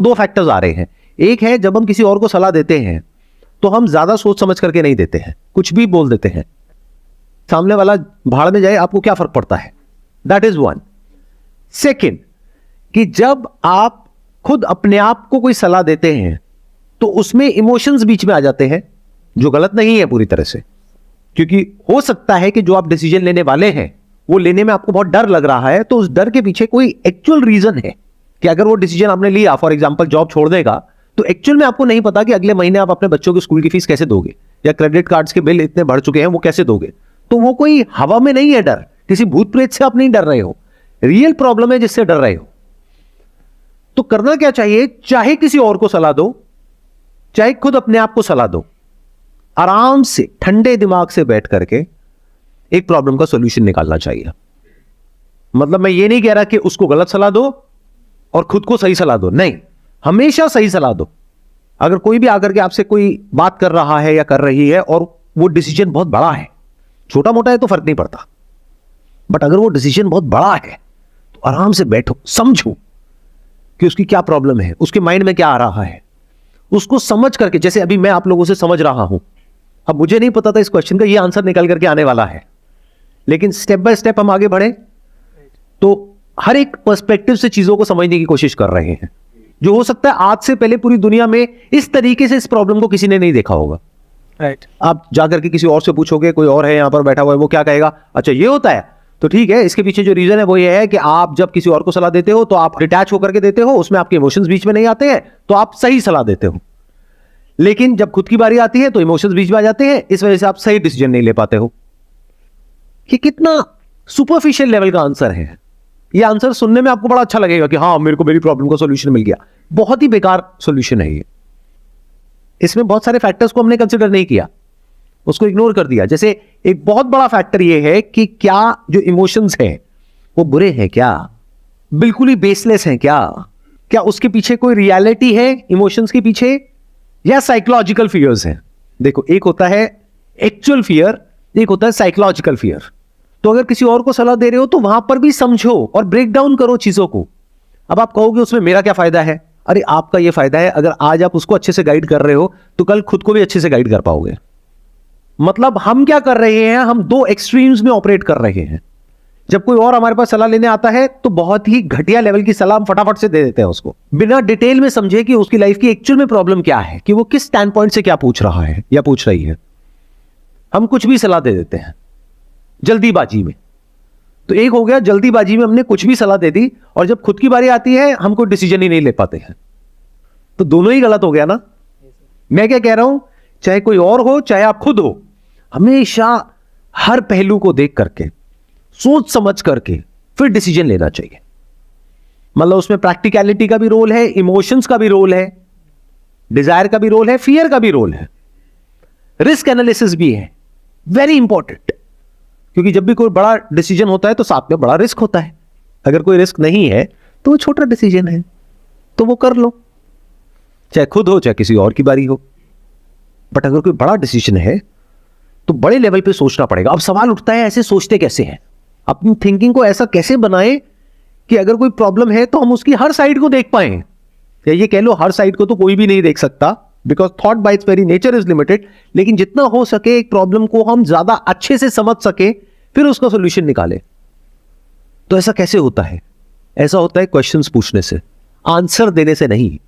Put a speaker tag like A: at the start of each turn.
A: दो फैक्टर्स आ रहे हैं। एक है जब हम किसी और को सलाह देते हैं तो हम ज्यादा सोच समझ करके नहीं देते हैं, कुछ भी बोल देते हैं, सामने वाला भाड़ में जाए, आपको क्या फर्क पड़ता है। That is one. सेकेंड, कि जब आप खुद अपने आप को कोई सलाह देते हैं तो उसमें इमोशंस बीच में आ जाते हैं, जो गलत नहीं है पूरी तरह से, क्योंकि हो सकता है कि जो आप डिसीजन लेने वाले हैं वो लेने में आपको बहुत डर लग रहा है, तो उस डर के पीछे कोई एक्चुअल रीजन है कि अगर वो डिसीजन आपने लिया, फॉर एग्जांपल जॉब छोड़ने का, तो एक्चुअल में आपको नहीं पता कि अगले महीने आप अपने बच्चों की स्कूल की फीस कैसे दोगे, या क्रेडिट कार्ड्स के बिल इतने बढ़ चुके हैं वो कैसे दोगे। तो वो कोई हवा में नहीं है डर, किसी भूत प्रेत से आप नहीं डर रहे हो, रियल प्रॉब्लम है जिससे डर रहे हो। तो करना क्या चाहिए, चाहे किसी और को सलाह दो, चाहे खुद अपने आप को सलाह दो, आराम से ठंडे दिमाग से बैठ करके एक प्रॉब्लम का सॉल्यूशन निकालना चाहिए। मतलब मैं ये नहीं कह रहा कि उसको गलत सलाह दो और खुद को सही सलाह दो, नहीं, हमेशा सही सलाह दो। अगर कोई भी आकर के आपसे कोई बात कर रहा है या कर रही है और वो डिसीजन बहुत बड़ा है, छोटा मोटा है तो फर्क नहीं पड़ता, बट अगर वो डिसीजन बहुत बड़ा है तो आराम से बैठो, समझो कि उसकी क्या प्रॉब्लम है, उसके माइंड में क्या आ रहा है, उसको समझ करके, जैसे अभी मैं आप लोगों से समझ रहा हूं, अब मुझे नहीं पता था इस क्वेश्चन का ये आंसर निकल करके आने वाला है, लेकिन स्टेप बाय स्टेप हम आगे बढ़े तो हर एक पर्सपेक्टिव से चीजों को समझने की कोशिश कर रहे हैं, जो हो सकता है आज से पहले पूरी दुनिया में इस तरीके से इस प्रॉब्लम को किसी ने नहीं देखा होगा।
B: राइट।
A: आप जाकर के किसी और से पूछोगे, कोई और है यहां पर बैठा हुआ है, वो क्या कहेगा, अच्छा ये होता है, तो ठीक है, इसके पीछे जो रीजन है वो ये है कि आप जब किसी और को सलाह देते हो तो आप डिटैच होकर के देते हो, उसमें आपके इमोशंस बीच में नहीं आते हैं, तो आप सही सलाह देते हो। लेकिन जब खुद की बारी आती है तो इमोशंस बीच में आ जाते हैं, इस वजह से आप सही डिसीजन नहीं ले पाते हो। कि कितना सुपरफिशियल लेवल का आंसर है। ये आंसर सुनने में आपको बड़ा अच्छा लगेगा कि हाँ मेरे को मेरी प्रॉब्लम का सॉल्यूशन मिल गया, बहुत ही बेकार सॉल्यूशन है ये। इसमें बहुत सारे फैक्टर्स को हमने कंसिडर नहीं किया, उसको इग्नोर कर दिया। जैसे एक बहुत बड़ा फैक्टर ये है कि क्या जो इमोशंस हैं वो बुरे हैं, क्या बिल्कुल ही बेसलेस हैं, क्या उसके पीछे कोई रियलिटी है इमोशंस के पीछे, या साइकोलॉजिकल फियर्स हैं। देखो, एक होता है एक्चुअल फियर, एक होता है साइकोलॉजिकल फियर। तो अगर किसी और को सलाह दे रहे हो तो वहां पर भी समझो और ब्रेक डाउन करो चीजों को। अब आप कहोगे उसमें मेरा क्या फायदा है, अरे आपका ये फायदा है, अगर आज आप उसको अच्छे से गाइड कर रहे हो तो कल खुद को भी अच्छे से गाइड कर पाओगे। मतलब हम क्या कर रहे हैं, हम दो एक्सट्रीम्स में ऑपरेट कर रहे हैं। जब कोई और हमारे पास सलाह लेने आता है तो बहुत ही घटिया लेवल की सलाह हम फटाफट से दे देते हैं उसको, बिना डिटेल में समझे कि उसकी लाइफ की एक्चुअल में प्रॉब्लम क्या है, कि वो किस स्टैंड पॉइंट से क्या पूछ रहा है या पूछ रही है। हम कुछ भी सलाह दे देते हैं जल्दीबाजी में। तो एक हो गया, जल्दीबाजी में हमने कुछ भी सलाह दे दी, और जब खुद की बारी आती है हम कोई डिसीजन ही नहीं ले पाते हैं। तो दोनों ही गलत हो गया ना। मैं क्या कह रहा हूं, चाहे कोई और हो चाहे आप खुद हो, हमेशा हर पहलू को देख करके, सोच समझ करके फिर डिसीजन लेना चाहिए। मतलब उसमें प्रैक्टिकलिटी का भी रोल है, इमोशंस का भी रोल है, डिजायर का भी रोल है, फियर का भी रोल है, रिस्क एनालिसिस भी है, वेरी इंपॉर्टेंट। क्योंकि जब भी कोई बड़ा डिसीजन होता है तो साथ में बड़ा रिस्क होता है। अगर कोई रिस्क नहीं है तो वो छोटा डिसीजन है, तो वो कर लो, चाहे खुद हो चाहे किसी और की बारी हो। बट अगर कोई बड़ा डिसीजन है तो बड़े लेवल पे सोचना पड़ेगा। अब सवाल उठता है, ऐसे सोचते कैसे हैं, अपनी थिंकिंग को ऐसा कैसे बनाएं कि अगर कोई प्रॉब्लम है तो हम उसकी हर साइड को देख पाएं। या ये कह लो, हर साइड को तो कोई भी नहीं देख सकता, because thought bye it's very nature is limited. लेकिन जितना हो सके एक प्रॉब्लम को हम ज्यादा अच्छे से समझ सके, फिर उसका सोल्यूशन निकाले। तो ऐसा कैसे होता है? ऐसा होता है क्वेश्चंस पूछने से, आंसर देने से नहीं।